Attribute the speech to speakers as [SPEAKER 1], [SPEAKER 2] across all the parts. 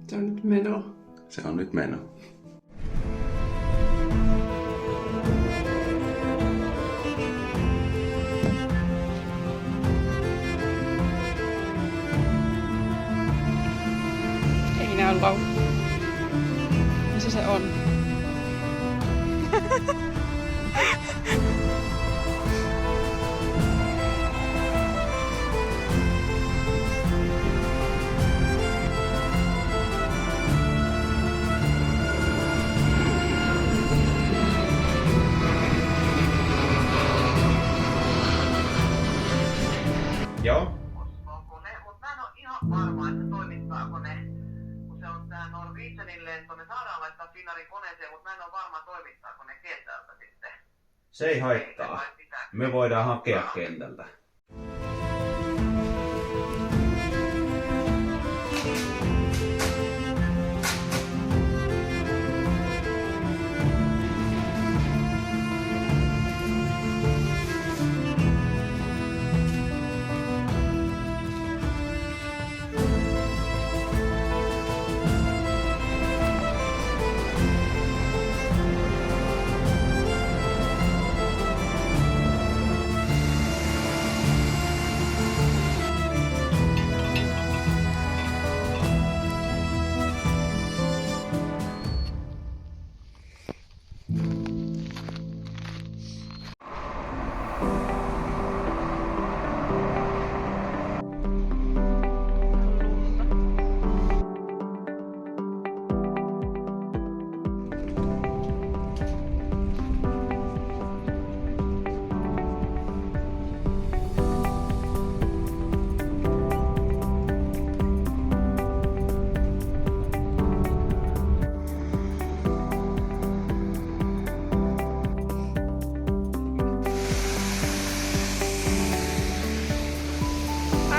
[SPEAKER 1] Se on nyt meno.
[SPEAKER 2] Se on nyt meno.
[SPEAKER 1] Ei näy laulu. Missä se on?
[SPEAKER 2] Joo.
[SPEAKER 3] Uskooko ne, mutta mä en ole ihan varma, että toimittaako ne, kun se on tää Norwegianin lento, ne saadaan laittaa Finnairin koneeseen, mutta mä en ole varma, toimittaako ne kentältä sitten.
[SPEAKER 2] Se ei haittaa. Me voidaan hakea kentältä.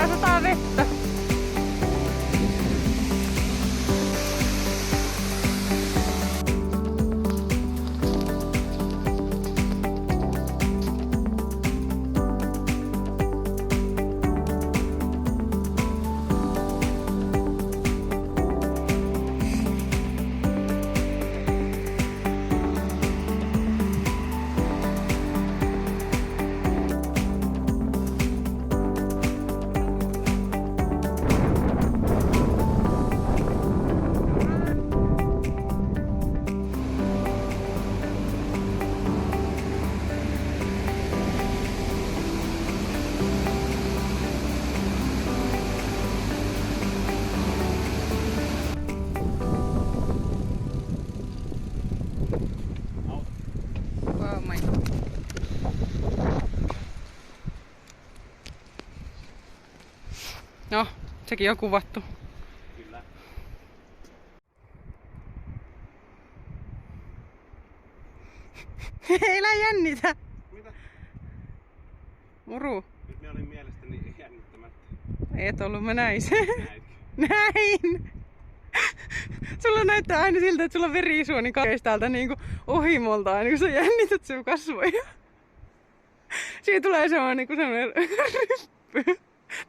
[SPEAKER 1] Sataa vettä. No, sekin on kuvattu.
[SPEAKER 2] Kyllä.
[SPEAKER 1] Älä jännitä!
[SPEAKER 2] Mitä?
[SPEAKER 1] Muru.
[SPEAKER 2] Nyt minä olin mielestäni jännittämättä.
[SPEAKER 1] Et ollut, mä näin sen.
[SPEAKER 2] Näitkö?
[SPEAKER 1] Näin! Sulla näyttää aina siltä, että sulla on verisuoni kaikkeista täältä niinku ohimolta aina, kun sä jännität sun kasvoja. Siitä tulee semmoinen niinku semmoinen ryppy.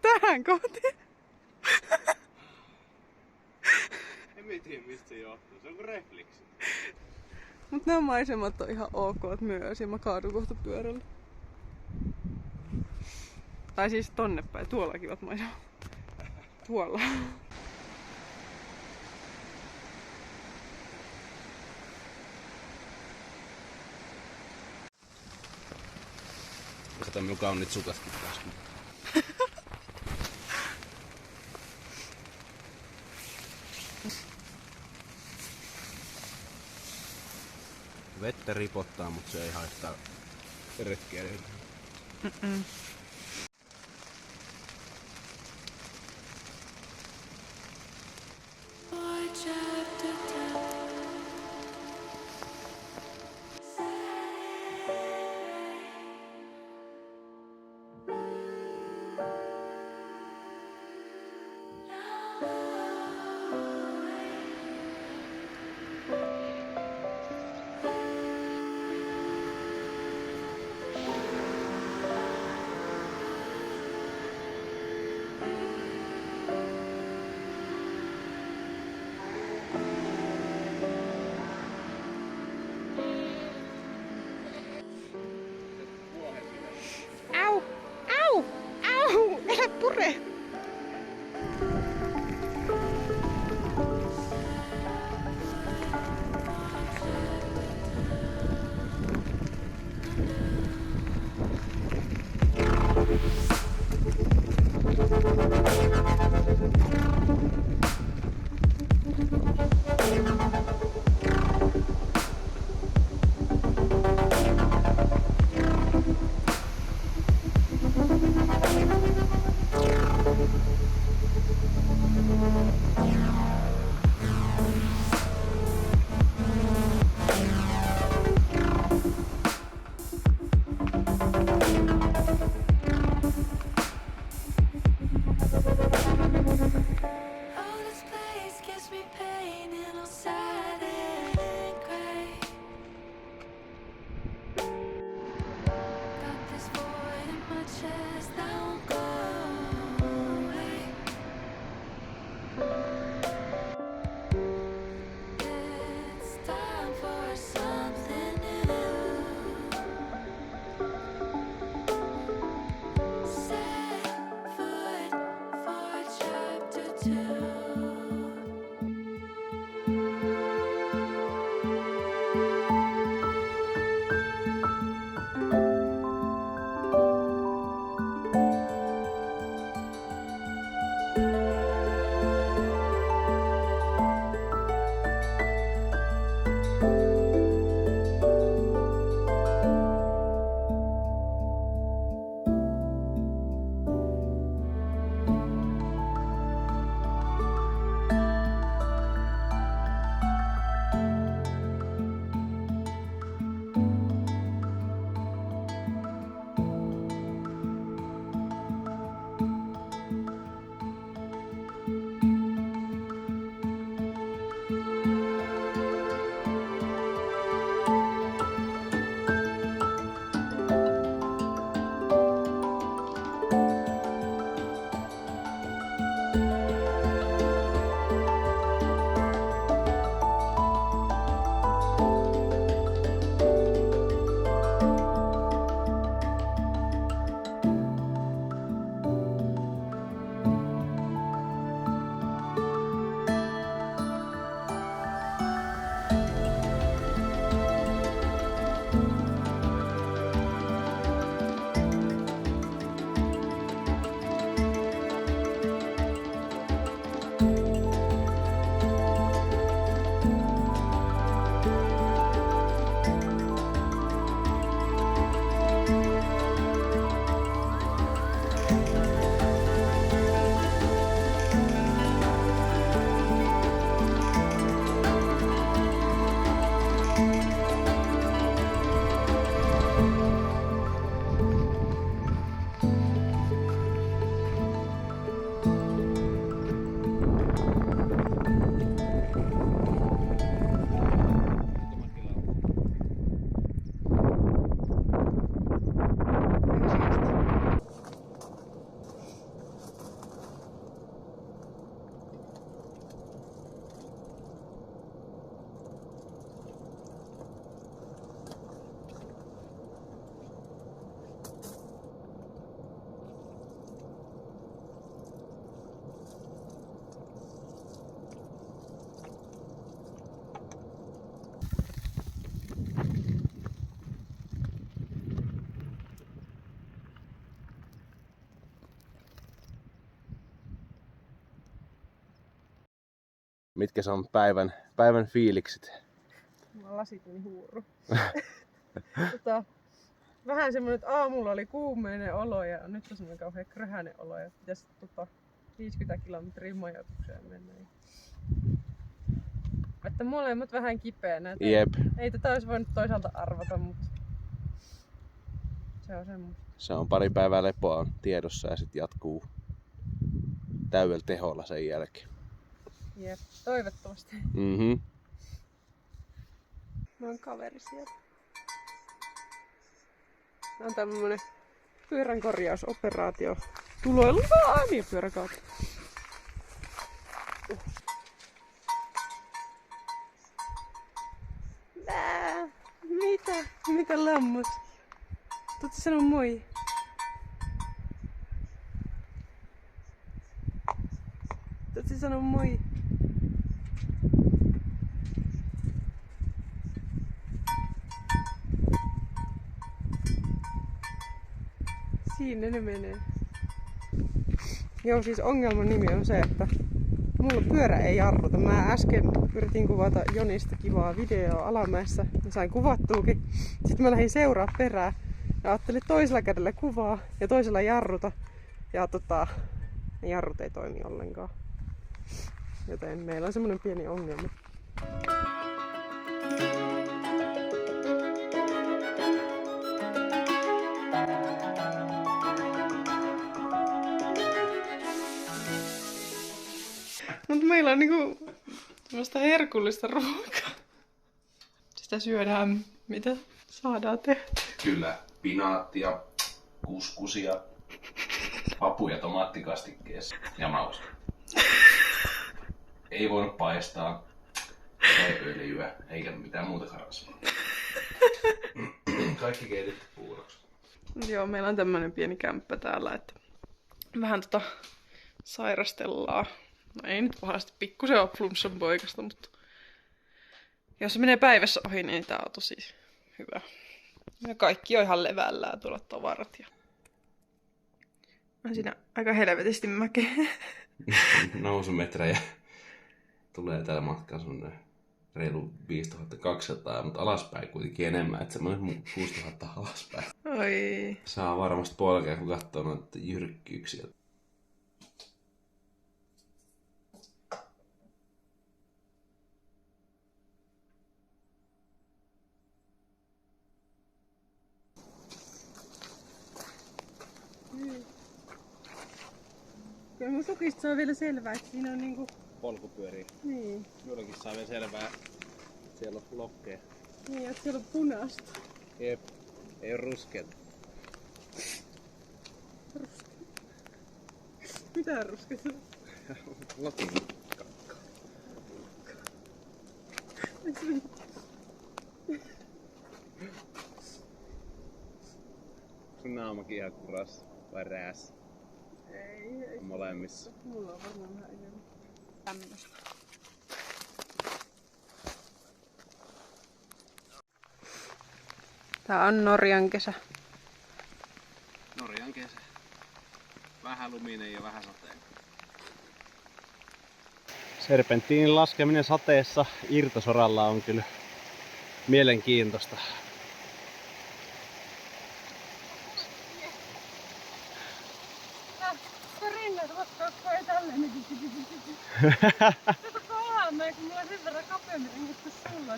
[SPEAKER 1] Tähän kohti.
[SPEAKER 2] En mä tiedä mistä se johtuu, se on kuin refleksi.
[SPEAKER 1] Mut nämä maisemat on ihan ok myös ja mä kaadun kohta pyörällä. Tai siis tonne päin, tuolla on kivat maisemat. Tuolla.
[SPEAKER 2] Kato minun kauniit sukatkin taas. Vettä ripottaa, mutta se ei haittaa retkeilijöitä. mitkä se on päivän fiilikset.
[SPEAKER 1] Mä lasit niin huuru. Vähän semmonen, että aamulla oli kuumeinen olo ja nyt on semmonen kauhean kröhäinen olo ja pitäisi 50 kilometriä majoitukseen mennä. Että molemmat vähän kipeänä.
[SPEAKER 2] Jep.
[SPEAKER 1] Ei tätä olisi voinut toisaalta arvata, mutta se on semmoista.
[SPEAKER 2] Se on pari päivää lepoa on tiedossa ja sitten jatkuu täydellä teholla sen jälkeen.
[SPEAKER 1] Jep, toivottavasti.
[SPEAKER 2] Mhm.
[SPEAKER 1] Mä oon kaveri siellä. Tää on tämmönen pyöränkorjausoperaatio tuloillaan ja pyöräkautta. Mitä? Mitä lammas? Tuutko sanoa moi? Tuutko sanoa moi? Siinä ne menee. Joo, siis ongelman nimi on se, että mulla pyörä ei jarruta. Mä äsken yritin kuvata Jonista kivaa videoa alamäessä ja sain kuvattuukin. Sitten mä lähdin seuraa perään ja ajattelin toisella kädellä kuvaa ja toisella jarruta. Ja ne jarrut ei toimi ollenkaan. Joten meillä on semmonen pieni ongelma. Mutta meillä on niinku semmoista herkullista ruokaa. Sitä syödään, mitä saadaan tehtyä.
[SPEAKER 2] Kyllä, pinaattia, kuskusia, papuja tomaattikastikkeessa ja mausta. Ei voinut paistaa, ei öljyä, eikä mitään muuta rasvaa. Kaikki keitetty puuroksi.
[SPEAKER 1] Joo, meillä on tämmönen pieni kämppä täällä, että vähän sairastellaan. No ei nyt pahasti, pikkusen on flunssan poikasta, mutta jos se menee päivässä ohi, niin tää on tosi hyvä. Ja kaikki on ihan levällään tuolla tavarat. Ja on siinä aika helvetisti mäkeä.
[SPEAKER 2] Nousumetrejä tulee tällä matkalla semmonen reilu 5200, mutta alaspäin kuitenkin enemmän, että semmonen 6000 alaspäin.
[SPEAKER 1] Oi.
[SPEAKER 2] Saa varmasti polkea, kun katsoo noita jyrkkyyksiä.
[SPEAKER 1] Kyllä mun sukista saa vielä selvää, että siinä on niinku...
[SPEAKER 2] Polkupyöriä.
[SPEAKER 1] Niin.
[SPEAKER 2] Minullakin saa vielä selvää, että siellä on lokkeja.
[SPEAKER 1] Niin, että siellä on punaista.
[SPEAKER 2] Jep, ei oo ruskeata.
[SPEAKER 1] Mitä ruskeata?
[SPEAKER 2] Lokin. Sun naamakin ihan kuras vai rääs?
[SPEAKER 1] Ei.
[SPEAKER 2] Molemmissa.
[SPEAKER 1] Mulla on varmaan vähän enemmän. Tämmöstä. Tää on Norjan kesä.
[SPEAKER 2] Norjan kesä. Vähän luminen ja vähän sateinen. Serpenttiinin laskeminen sateessa irtosoralla on kyllä mielenkiintoista.
[SPEAKER 1] Rinnat vastaukko ei tälleen. Kato alamäen, kun mulla on sen verran kapeammin ringat kuin sulla.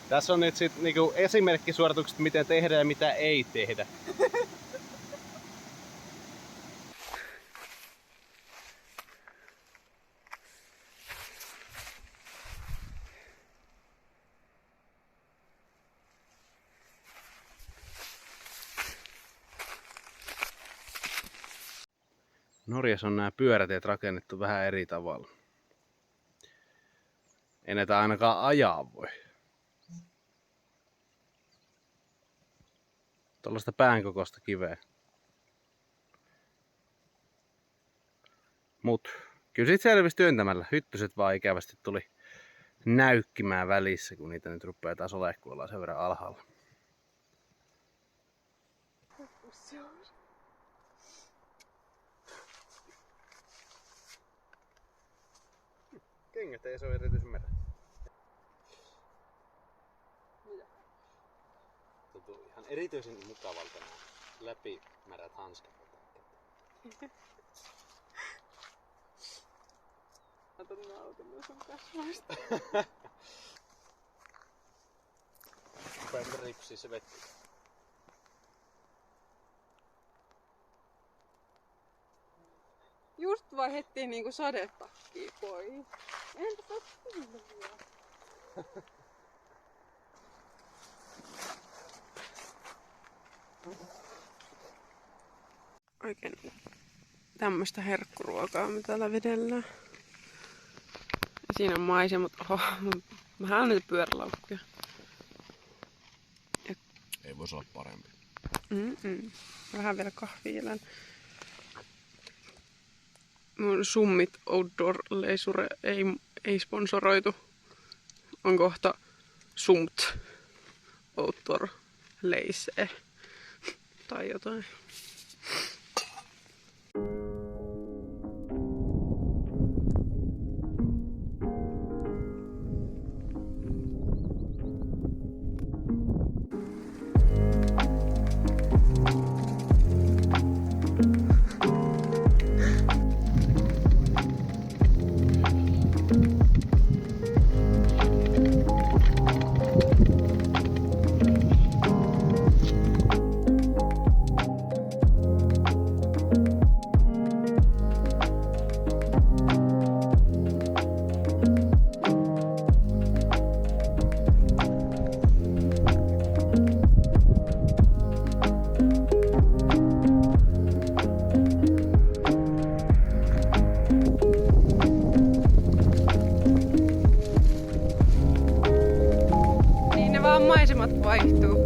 [SPEAKER 2] Tässä on nyt sit niinku esimerkkisuoritukset, mitä tehdään ja mitä ei tehdä. Norjassa on nämä pyörätiet rakennettu vähän eri tavalla. Ei näitä ainakaan ajaa voi. Tuollaista päänkokoista kiveä. Mut kyllä sit selvisi työntämällä. Hyttyset vaan ikävästi tuli näykkimään välissä, kun niitä nyt rupeaa taas olemaan, kun ollaan sen verran alhaalla. Kengät ei se ole erityisen merä. Tuntuu ihan erityisen mukavalta nämä läpimärät hanskat.
[SPEAKER 1] Otan nautin sun kasvoista.
[SPEAKER 2] Rupeaa ripsiä se vettä.
[SPEAKER 1] Just vaihdettiin niinku sadetakkiin pois. Entä sä oot vielä? Oikein tämmöstä herkkuruokaa me täällä vedellään. Ja siinä on maisemat. Oho, vähän on näitä pyörälaukkuja.
[SPEAKER 2] Ei voisi olla parempi.
[SPEAKER 1] Vähän vielä kahviilän. Mun Summit Outdoor-leisure ei sponsoroitu. On kohta Sumt Outdoor-leise tai jotain. Maisemat vaihtuu.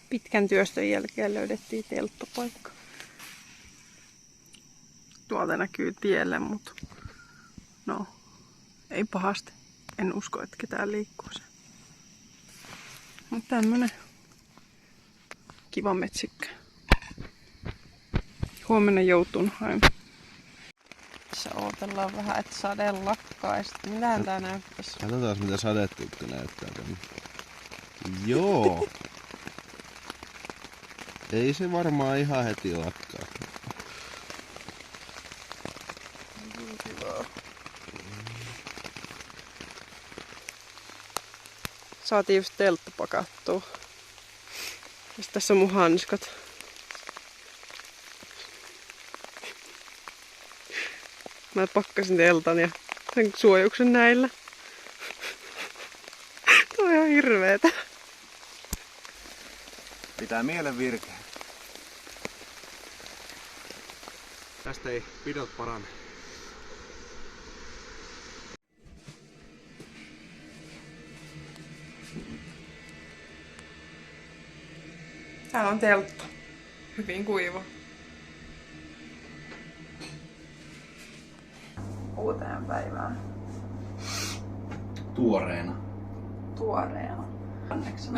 [SPEAKER 1] Pitkän työstön jälkeen löydettiin telttopaikka. Tuolta näkyy tielle, mutta no, ei pahasti. En usko, että ketään liikkuu se. Mutta tämmönen kiva metsikkä. Huomenna Jotunheim. Tässä odotellaan vähän, että sade lakkaa. Mitähän tää näyttäisi?
[SPEAKER 2] Katsotaan mitä sadetukka näyttää tänne. Joo. Ei se varmaan ihan heti lakkaa.
[SPEAKER 1] Saatiin just teltta pakattua. Ja tässä on mun hanskat. Mä pakkasin teltan ja sen suojuksen näillä. Tuo on ihan hirveetä.
[SPEAKER 2] Pitää mielen virkeä. Tästä ei pidot parane.
[SPEAKER 1] Täällä on teltta. Hyvin kuiva. Uuteen päivään.
[SPEAKER 2] Tuoreena.
[SPEAKER 1] tuoreena. Onneksi.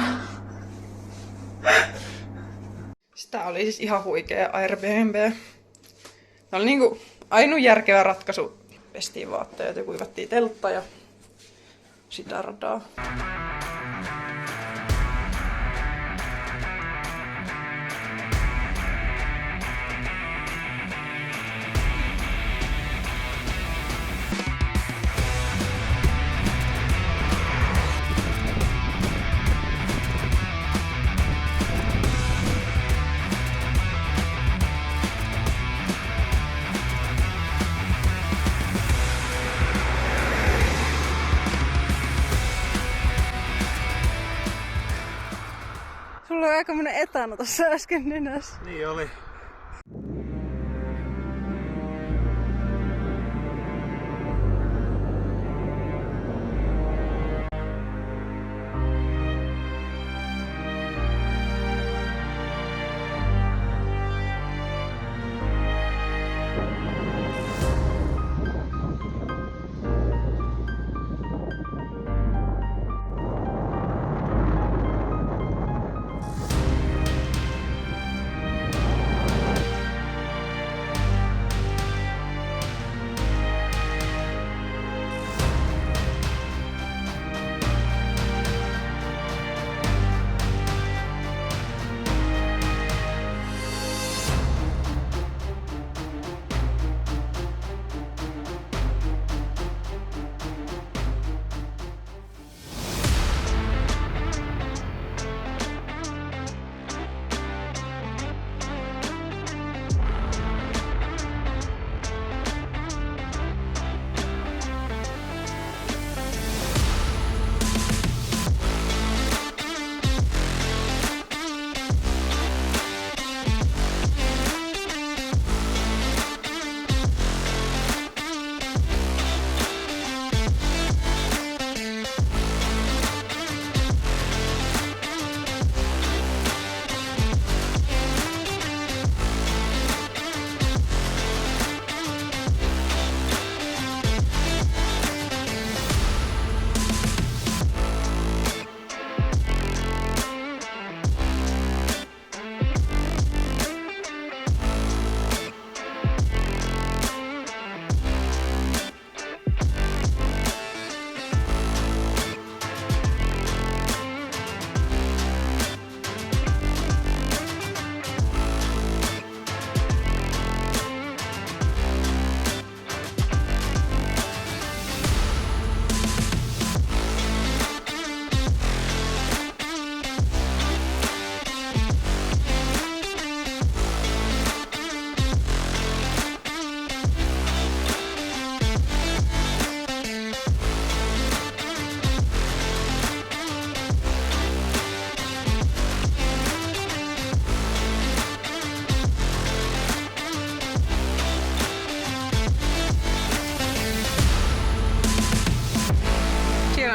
[SPEAKER 1] Sitä oli siis ihan huikea Airbnb. Tämä oli niinku ainut järkevä ratkaisu. Pestiin vaatteet ja kuivattiin teltta ja sitä radaa. Sulla oli aikamoinen etana tossa äsken nenässä.
[SPEAKER 2] Niin oli.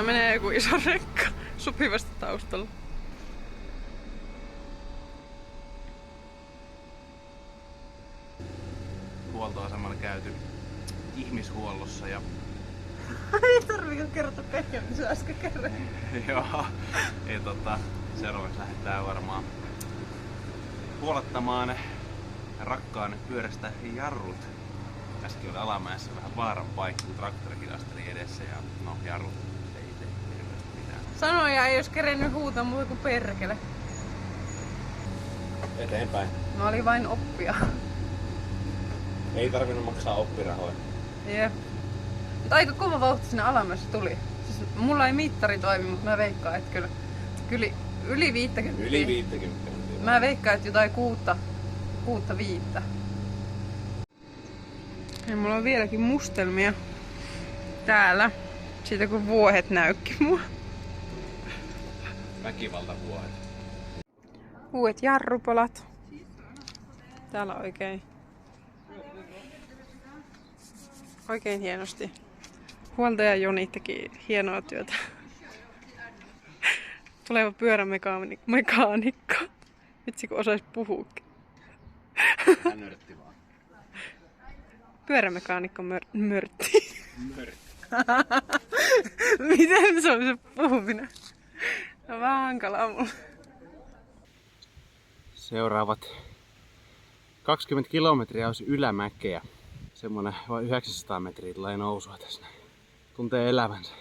[SPEAKER 1] Menee joku iso rekka sopivasti taustalla.
[SPEAKER 2] Huoltoasemalla käyty ihmishuollossa ja...
[SPEAKER 1] Ei tarvitse kertoa kaikkea, mitä äsken kerroin.
[SPEAKER 2] Joo. Ja seuraavaksi lähdetään varmaan huolettamaan rakkaan pyörästä jarrut. Äsken oli alamäessä vähän vaaran paikka, kun traktori hidasteli edessä ja no jarrut ei tee hirveästi mitään.
[SPEAKER 1] Sanoja ei jos kerennyt huutaa muuta kuin perkele.
[SPEAKER 2] Eteenpäin.
[SPEAKER 1] Mä olin vain oppia.
[SPEAKER 2] Ei tarvinnut maksaa oppirahoja.
[SPEAKER 1] Jep. Mutta aika kova vauhti sinne alamäessä tuli. Siis mulla ei mittari toimi, mutta mä veikkaan, että kyllä yli 50.
[SPEAKER 2] Yli 50.
[SPEAKER 1] Mä veikkaan, että jotain 6-5. Ja mulla on vieläkin mustelmia täällä. Siitä kun vuohet näykki mua.
[SPEAKER 2] Väkivaltavuohet.
[SPEAKER 1] Uudet jarrupalat. Täällä oikein hienosti. Huoltaja Joni teki hienoa työtä. Tuleva pyörämekaanikko. Vitsi kun osais puhuukin.
[SPEAKER 2] Hän nörtti vaan.
[SPEAKER 1] Pyörämekaanikko mörtti. Miten se on se puhuminen? Se on vähän hankalaa mulla.
[SPEAKER 2] Seuraavat 20 kilometriä olisi ylämäkeä. Semmonen vain 900 metriä tulee nousua tässä. Tuntee elävänsä.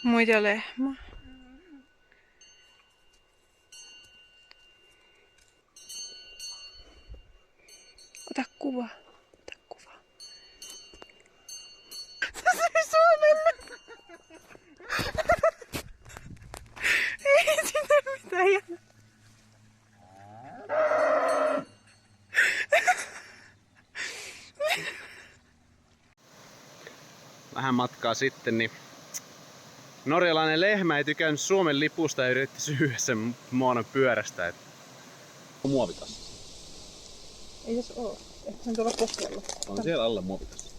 [SPEAKER 1] Muita lehmä. Ota kuva. Ota kuva. Se söi Suomelle. Ei siinä mitään jännä.
[SPEAKER 2] Vähän matkaa sitten, niin norjalainen lehmä ei tykännyt Suomen lipusta ja yritti syyä sen muonon pyörästä. Muovikassa.
[SPEAKER 1] Ei jos oo. Ehkä sen tuolla koskella.
[SPEAKER 2] On siellä alla muovikassa.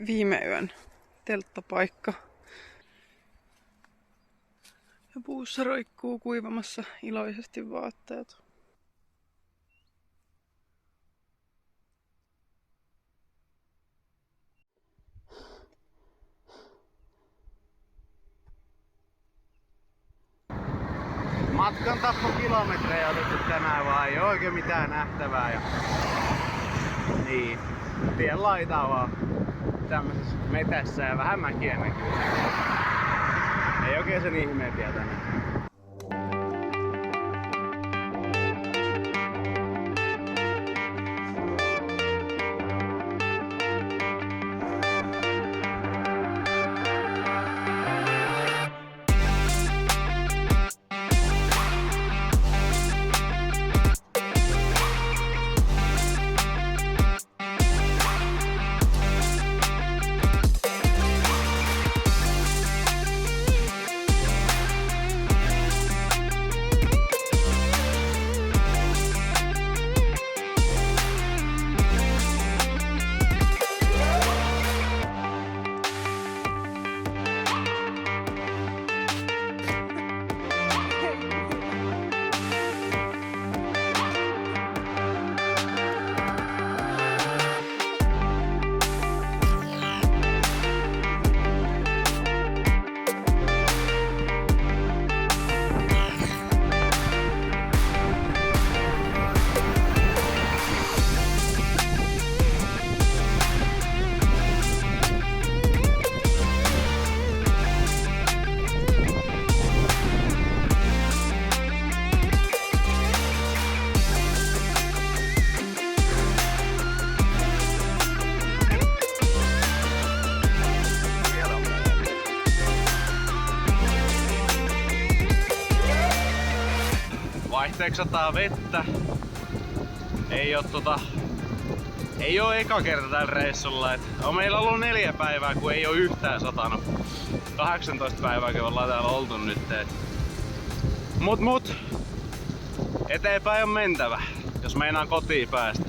[SPEAKER 1] Viime yön telttapaikka. Ja puussa roikkuu kuivamassa iloisesti vaatteet.
[SPEAKER 2] Matkan tappokilometrejä otettu tänään vaan, ei oikein mitään nähtävää. Ja... Niin, tien laitaa vaan tämmöisessä metässä ja vähän mäkiä näkyy. Ei oikein sen ihmeempiä tänään. vaihteeksi sataa vettä. Ei oo eka kerta tällä reissulla. On meillä ollut 4 päivää, kun ei oo yhtään satanut. 18 päivää, kun ollaan täällä oltu nyt. Mut eteenpäin on mentävä, jos meinaa kotiin päästä.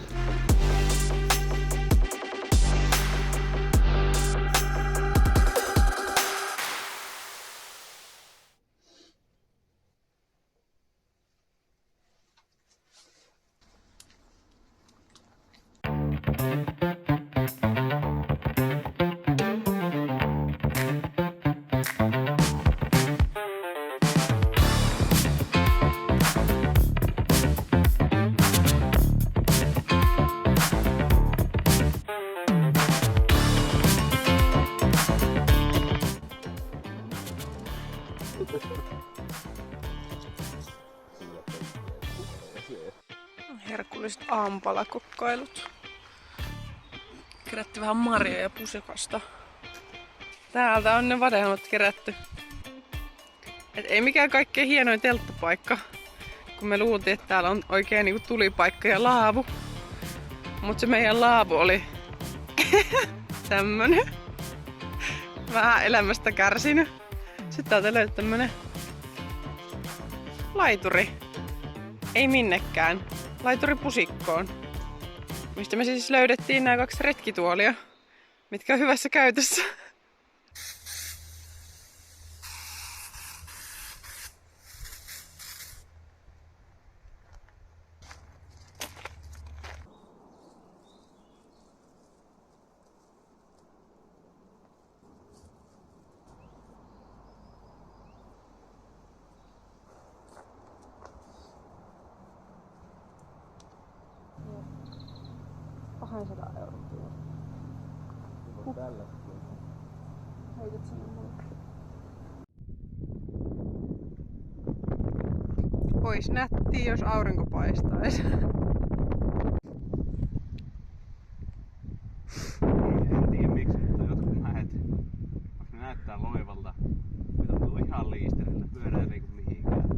[SPEAKER 1] Herkulliset aamupalakokkailut. Kerätty vähän marjoja pusikasta. Täältä on ne vadelmat kerätty. Et ei mikään kaikkein hienoin telttapaikka. Kun me luultiin, että täällä on oikein niinku tulipaikka ja laavu. Mut se meidän laavu oli tämmönen. Vähän elämästä kärsinyt. Sitten täältä löytyi tämmönen laituri. Ei minnekään. Laituri pusikkoon. Mistä me siis löydettiin nämä 2 retkituolia, mitkä on hyvässä käytössä. Ois nättiä, jos aurinko paistaisi.
[SPEAKER 2] En tiedä miksi, mutta jotkut mäet, vaikka ne näyttää loivalta, ne tuntuu ihan liisterillä, pyöräilee kuin mihinkään.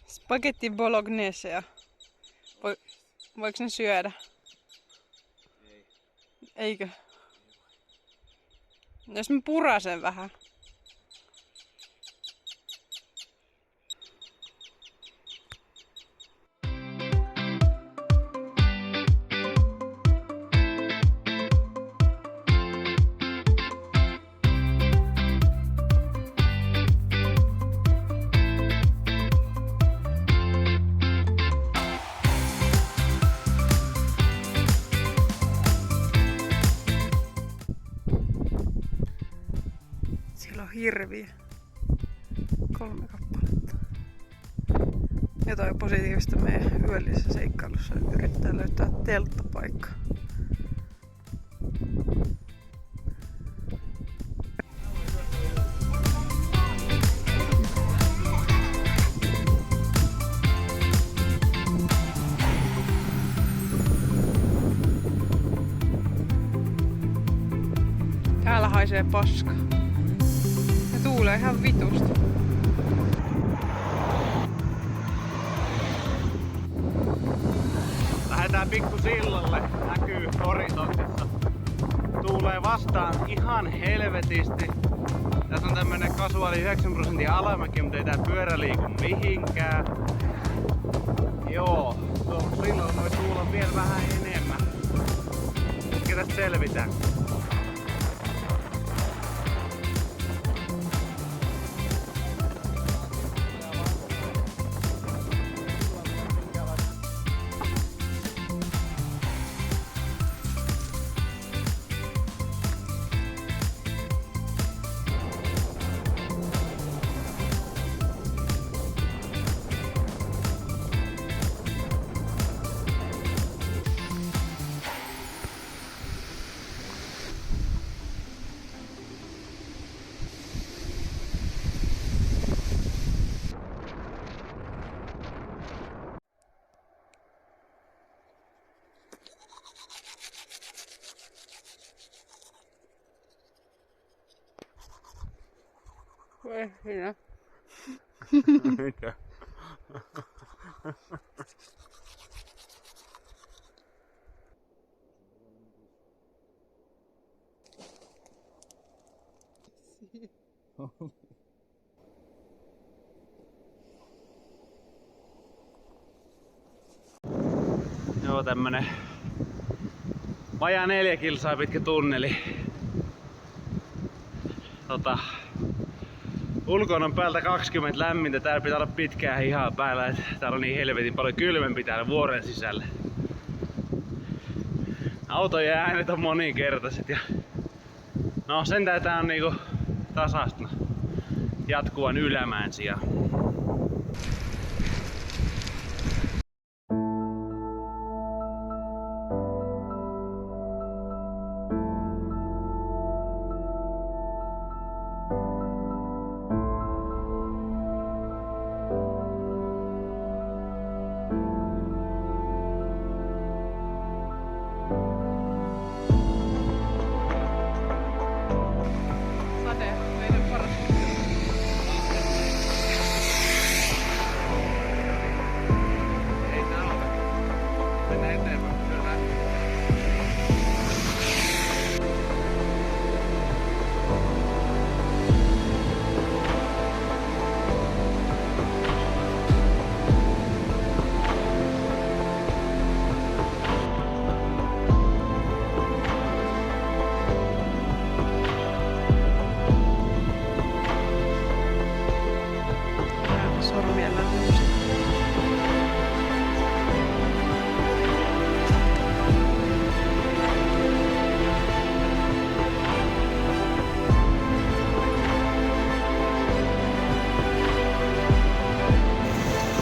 [SPEAKER 1] Spagetti bolognesea. Voiko ne syödä?
[SPEAKER 2] Ei.
[SPEAKER 1] Eikö? Jos mä purasen vähän. Siellä on hirviä. 3 kappaletta. Jotain positiivista meidän yöllisessä seikkailussa yrittää löytää telttapaikka. Täällä haisee paska. Ja tuulee ihan vitusti.
[SPEAKER 2] Lähdetään pikku sillalle. Näkyy horisontissa. Tuulee vastaan ihan helvetisti. Tässä on tämmönen kasuaali 9% alamäki, mutta ei tää pyörä liiku mihinkään. Joo, tuolla sillalla voi tuulla vielä vähän enemmän. Ketkä tästä selvitään?
[SPEAKER 1] Siinä.
[SPEAKER 2] Mitä? Joo, tämmönen vajaa 4 kilsaa pitkä tunneli. Ulkona on päältä 20 lämmintä, täällä pitää olla pitkää hihaa päällä, että täällä on niin helvetin paljon kylmempi täällä vuoren sisällä. Autojen äänet on moninkertaiset ja no sentään tää on niinku tasasta jatkuvan ylämään sijaan.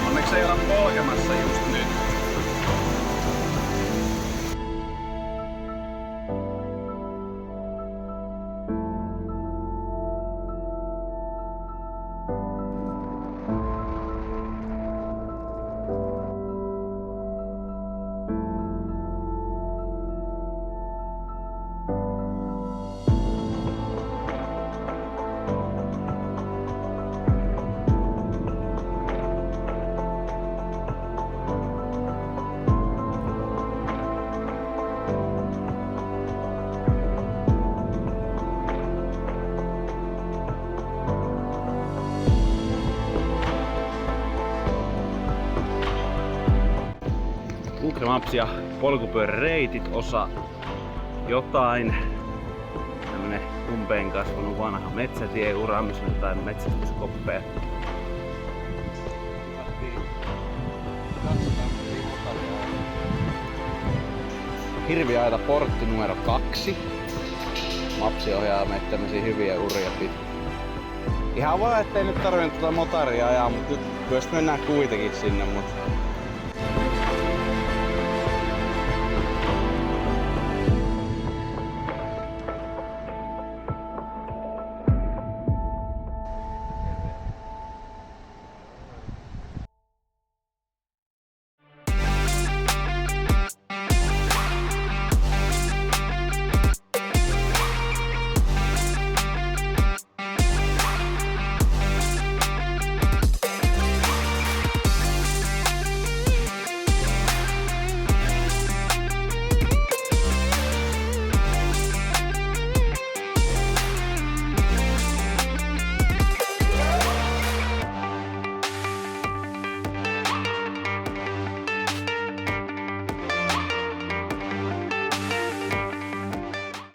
[SPEAKER 2] Onneksi ei olla polkemassa just nyt. Google Maps ja polkupyöräreitit osa jotain. Tämmönen umpeen kasvanut vanha metsätieura, missä on jotain metsästyskoppeja. Hirviaita portti numero 2. Mapsi ohjaa meitä tämmösiä hyviä uria pitkin. Ihan vaan ettei nyt tarvinnut tuota motaria ajaa, mutta nyt myös mennään kuitenkin sinne, mutta